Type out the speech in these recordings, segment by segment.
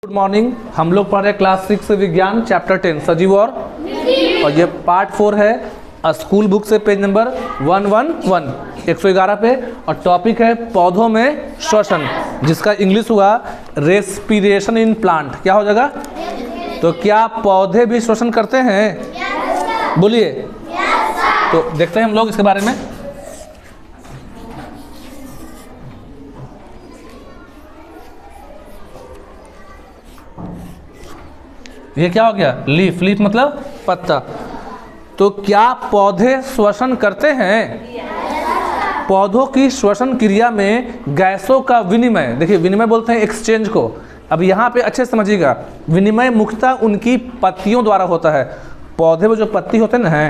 Good morning. हम लोग पढ़ रहे क्लास 6 विज्ञान चैप्टर 10 सजीव और ये पार्ट 4 है स्कूल बुक से पेज नंबर 111 111 पे और टॉपिक है पौधों में श्वसन, जिसका इंग्लिश हुआ रेस्पिरेशन इन प्लांट। क्या हो जाएगा? तो क्या पौधे भी श्वसन करते हैं? बोलिए। तो देखते हैं हम लोग इसके बारे में। ये क्या हो गया? लीफ। लीफ मतलब पत्ता। तो क्या पौधे श्वसन करते हैं? पौधों की श्वसन क्रिया में गैसों का विनिमय, देखिए विनिमय बोलते हैं एक्सचेंज को। अब यहाँ पे अच्छे से समझिएगा, विनिमय मुख्यतः उनकी पत्तियों द्वारा होता है। पौधे में जो पत्ती होते हैं ना,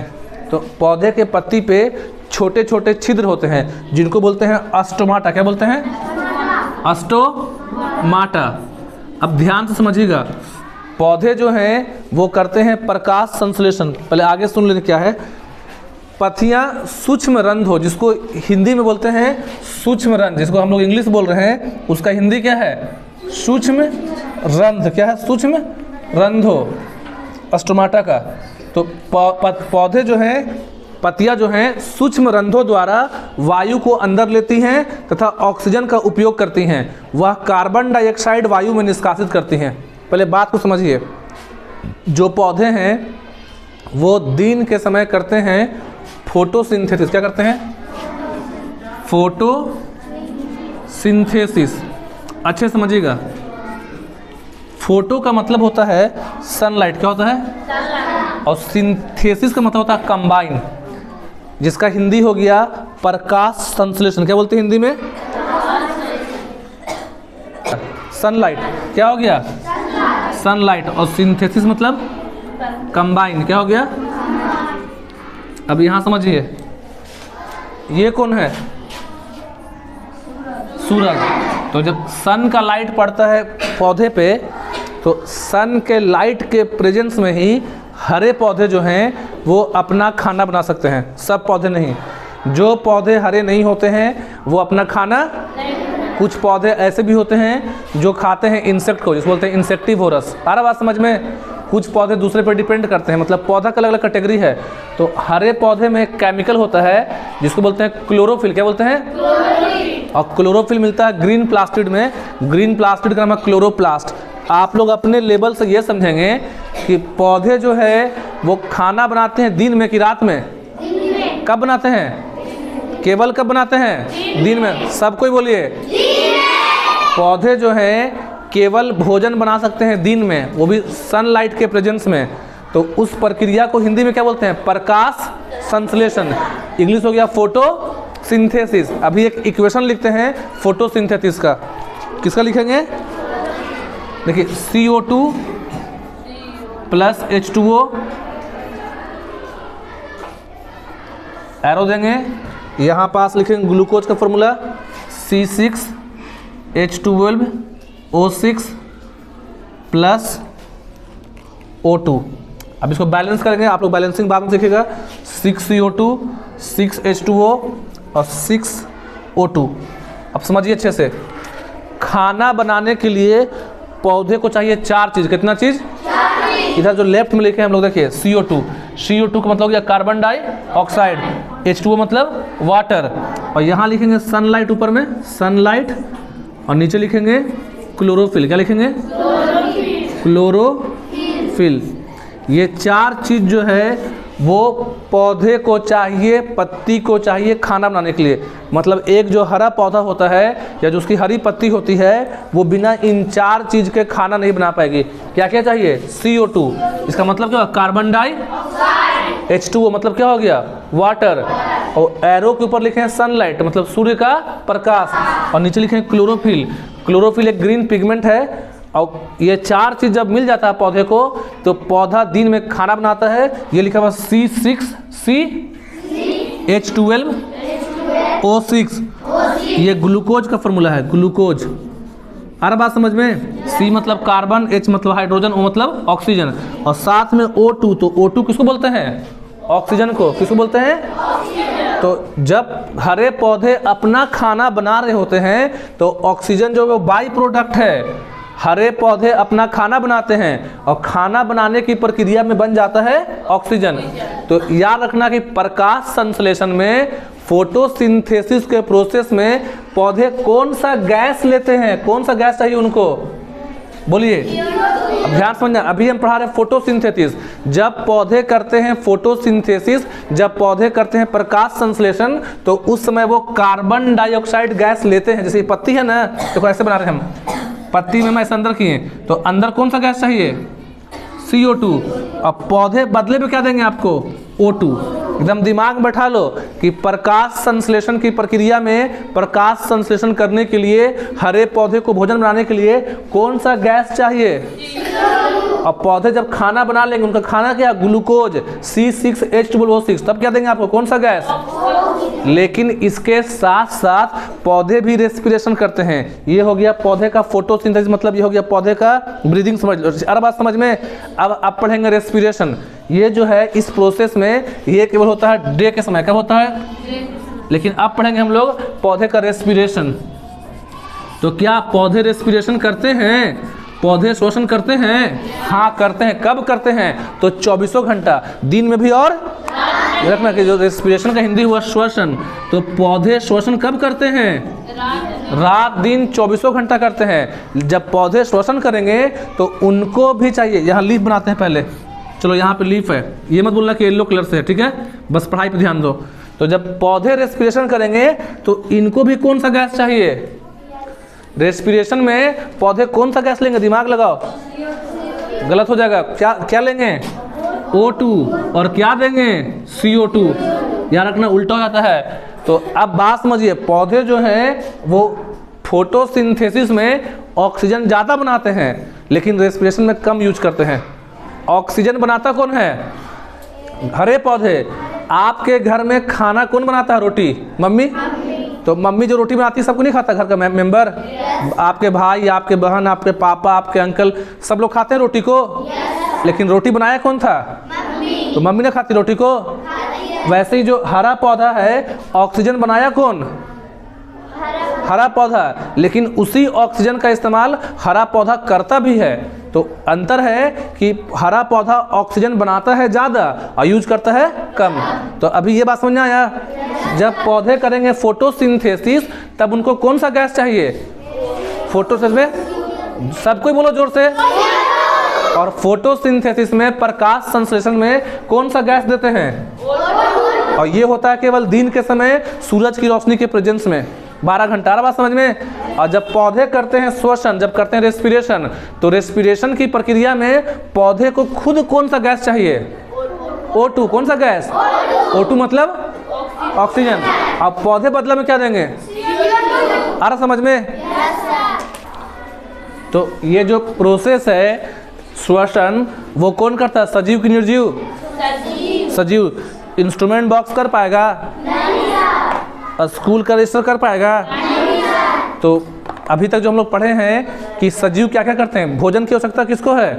तो पौधे के पत्ती पे छोटे छोटे छिद्र होते हैं जिनको बोलते हैं अस्टोमाटा। क्या बोलते हैं? अस्टोमाटा। अब ध्यान से समझिएगा, पौधे जो हैं वो करते हैं प्रकाश संश्लेषण। पहले आगे सुन लेते क्या है। पत्तियां सूक्ष्म रंध्र हो, जिसको हिंदी में बोलते हैं सूक्ष्म रंध्र, जिसको हम लोग इंग्लिश बोल रहे हैं उसका हिंदी क्या है? सूक्ष्म रंध्र। क्या है? सूक्ष्म रंध्र अस्टोमाटा का। तो पौधे जो हैं, पत्तियां जो हैं सूक्ष्म रंध्रों द्वारा वायु को अंदर लेती हैं तथा ऑक्सीजन का उपयोग करती हैं। वह कार्बन डाइऑक्साइड वायु में निष्कासित करती हैं। पहले बात को समझिए, जो पौधे हैं वो दिन के समय करते हैं फोटोसिंथेसिस। क्या करते हैं? फोटोसिंथेसिस। अच्छे समझिएगा, फोटो का मतलब होता है सनलाइट। क्या होता है? और सिंथेसिस का मतलब होता है कंबाइन, जिसका हिंदी हो गया प्रकाश संश्लेषण। क्या बोलते हैं हिंदी में? सनलाइट। क्या हो गया? सनलाइट। और सिंथेसिस मतलब कंबाइन। क्या हो गया? अब यहां समझिए, ये कौन है? सूरज। तो जब सन का लाइट पड़ता है पौधे पे, तो सन के लाइट के प्रेजेंस में ही हरे पौधे जो हैं वो अपना खाना बना सकते हैं। सब पौधे नहीं, जो पौधे हरे नहीं होते हैं वो अपना खाना, कुछ पौधे ऐसे भी होते हैं जो खाते हैं इंसेक्ट को, जिसको बोलते हैं इंसेक्टिवोरस। आ रहा बात समझ में? कुछ पौधे दूसरे पर डिपेंड करते हैं, मतलब पौधा का अलग अलग कैटेगरी है। तो हरे पौधे में केमिकल होता है जिसको बोलते हैं क्लोरोफिल। क्या बोलते हैं? और क्लोरोफिल मिलता है ग्रीन प्लास्टिड में। ग्रीन प्लास्टिड का नाम है क्लोरोप्लास्ट। आप लोग अपने लेवल से ये समझेंगे कि पौधे जो है वो खाना बनाते हैं दिन में कि रात में? कब बनाते हैं? केवल कब बनाते हैं? दिन में। सब कोई बोलिए। पौधे जो हैं केवल भोजन बना सकते हैं दिन में, वो भी सनलाइट के प्रेजेंस में। तो उस प्रक्रिया को हिंदी में क्या बोलते हैं? प्रकाश संश्लेषण। इंग्लिश हो गया फोटोसिंथेसिस। अभी एक इक्वेशन लिखते हैं फोटोसिंथेसिस का। किसका लिखेंगे? देखिए, CO2 प्लस H2O, एरो देंगे, यहाँ पास लिखेंगे ग्लूकोज का फॉर्मूला C6H12O6 प्लस O2। अब इसको बैलेंस करेंगे, आप लोग बैलेंसिंग बाद में सीखिएगा। 6CO2 6H2O और 6O2। अब समझिए अच्छे से, खाना बनाने के लिए पौधे को चाहिए 4 चीज़। कितना चीज़? इधर जो लेफ्ट में लिखे हैं हम लोग, देखिए CO2। CO2 का मतलब हो गया कार्बन डाइऑक्साइड। H2O मतलब वाटर। और यहाँ लिखेंगे सनलाइट, ऊपर में सनलाइट, और नीचे लिखेंगे क्लोरोफिल। क्या लिखेंगे? क्लोरोफिल। ये 4 चीज़ जो है वो पौधे को चाहिए, पत्ती को चाहिए खाना बनाने के लिए। मतलब एक जो हरा पौधा होता है या जो उसकी हरी पत्ती होती है वो बिना इन 4 चीज़ के खाना नहीं बना पाएगी। क्या क्या चाहिए? CO2, इसका मतलब क्या? Carbon dioxide. H2O मतलब क्या हो गया? वाटर। और एरो के ऊपर लिखे हैं सनलाइट, मतलब सूर्य का प्रकाश, और नीचे लिखे हैं क्लोरोफिल। क्लोरोफिल एक ग्रीन पिगमेंट है। और ये 4 चीज़ जब मिल जाता है पौधे को, तो पौधा दिन में खाना बनाता है। ये लिखा हुआ C6H12O6, ये ग्लूकोज का फॉर्मूला है, ग्लूकोज। आ रहा बात समझ में? C मतलब कार्बन, H मतलब हाइड्रोजन, O मतलब ऑक्सीजन, और साथ में O2। तो O2 किसको बोलते हैं? ऑक्सीजन को। किसको बोलते हैं? तो जब हरे पौधे अपना खाना बना रहे होते हैं तो ऑक्सीजन जो बाई प्रोडक्ट है, हरे पौधे अपना खाना बनाते हैं और खाना बनाने की प्रक्रिया में बन जाता है ऑक्सीजन। तो याद रखना कि प्रकाश संश्लेषण में, फोटोसिंथेसिस के प्रोसेस में पौधे कौन सा गैस लेते हैं, कौन सा गैस चाहिए उनको, बोलिए। अब ध्यान समझना, अभी हम पढ़ा रहे हैं फोटोसिंथेसिस। जब पौधे करते हैं फोटोसिंथेसिस, जब पौधे करते हैं प्रकाश संश्लेषण, तो उस समय वो कार्बन डाइऑक्साइड गैस लेते हैं। जैसे पत्ती है ना, देखो ऐसे बना रहे हैं हम, पत्ती में ऐसे अंदर किए, तो अंदर कौन सा गैस चाहिए, CO2। अब पौधे बदले में क्या देंगे आपको, O2। एकदम दिमाग में बैठा लो कि प्रकाश संश्लेषण की प्रक्रिया में, प्रकाश संश्लेषण करने के लिए, हरे पौधे को भोजन बनाने के लिए कौन सा गैस चाहिए। अब पौधे जब खाना बना लेंगे, उनका खाना क्या, ग्लूकोज C6H12O6, तब क्या देंगे आपको, कौन सा गैस। लेकिन इसके साथ साथ पौधे भी रेस्पिरेशन करते हैं। ये हो गया पौधे का फोटोसिंथेसिस, मतलब ये हो गया पौधे का ब्रीदिंग, समझ लो। अरे बात समझ में। अब आप पढ़ेंगे रेस्पिरेशन। ये जो है इस प्रोसेस में ये केवल होता है डे के समय, कब होता है, लेकिन अब पढ़ेंगे हम लोग पौधे का रेस्पिरेशन। तो क्या पौधे रेस्पिरेशन करते हैं, पौधे श्वसन करते हैं, हाँ करते हैं। कब करते हैं, तो 24 घंटा, दिन में भी। और रखना कि जो रेस्पिरेशन का हिंदी हुआ श्वसन, तो पौधे श्वसन कब करते हैं, रात दिन 24 घंटा करते हैं। जब पौधे श्वसन करेंगे तो उनको भी चाहिए, यहाँ लीफ बनाते हैं पहले, चलो यहाँ पे लीफ है, ये मत बोलना कि येलो कलर से है, ठीक है, बस पढ़ाई पे ध्यान दो। तो जब पौधे रेस्पिरेशन करेंगे तो इनको भी कौन सा गैस चाहिए, रेस्पिरेशन में पौधे कौन सा गैस लेंगे, दिमाग लगाओ, गलत हो जाएगा। क्या क्या लेंगे, O2, और क्या देंगे, CO2। याद रखना उल्टा हो जाता है। तो अब बात समझिए, पौधे जो हैं वो फोटोसिंथेसिस में ऑक्सीजन ज़्यादा बनाते हैं, लेकिन रेस्पिरेशन में कम यूज करते हैं। ऑक्सीजन बनाता कौन है, हरे पौधे। आपके घर में खाना कौन बनाता है, रोटी, मम्मी। तो मम्मी जो रोटी बनाती है सबको नहीं खाता, घर का मेंबर, आपके भाई, आपके बहन, आपके पापा, आपके अंकल, सब लोग खाते हैं रोटी को। लेकिन रोटी बनाया कौन था, तो मम्मी ने खाती रोटी को। वैसे ही जो हरा पौधा है, ऑक्सीजन बनाया कौन, हरा पौधा, लेकिन उसी ऑक्सीजन का इस्तेमाल हरा पौधा करता भी है। तो अंतर है कि हरा पौधा ऑक्सीजन बनाता है ज़्यादा और यूज करता है कम। तो अभी ये बात समझ में आया। जब पौधे करेंगे फोटोसिंथेसिस, तब उनको कौन सा गैस चाहिए, फोटोसिंथेसिस में, सबको बोलो जोर से। और फोटोसिंथेसिस में, प्रकाश संश्लेषण में कौन सा गैस देते हैं, और ये होता है केवल दिन के समय, सूरज की रोशनी के प्रेजेंस में, 12 घंटा। बात समझ में। और जब पौधे करते हैं श्वसन, जब करते हैं रेस्पिरेशन, तो रेस्पिरेशन की प्रक्रिया में पौधे को खुद कौन सा गैस चाहिए, O2। कौन सा गैस, O2 मतलब ऑक्सीजन। अब पौधे बदला में क्या देंगे, आ रहा समझ में। तो ये जो प्रोसेस है श्वसन, वो कौन करता है, सजीव की निर्जीव, सजीव। इंस्ट्रूमेंट बॉक्स कर पाएगा, स्कूल का रजिस्टर कर पाएगा। तो अभी तक जो हम लोग पढ़े हैं कि सजीव क्या क्या करते हैं, भोजन की आवश्यकता किसको है,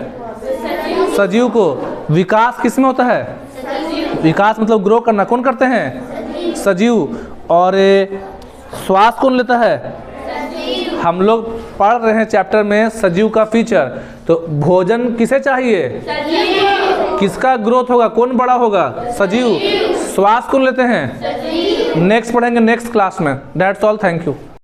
सजीव को। विकास किस में होता है, विकास मतलब ग्रो करना, कौन करते हैं, सजीव। और श्वास कौन लेता है, हम लोग पढ़ रहे हैं चैप्टर में सजीव का फीचर। तो भोजन किसे चाहिए, किसका ग्रोथ होगा, कौन बड़ा होगा, सजीव। श्वास कौन लेते हैं, नेक्स्ट पढ़ेंगे नेक्स्ट क्लास में। That's all, thank you.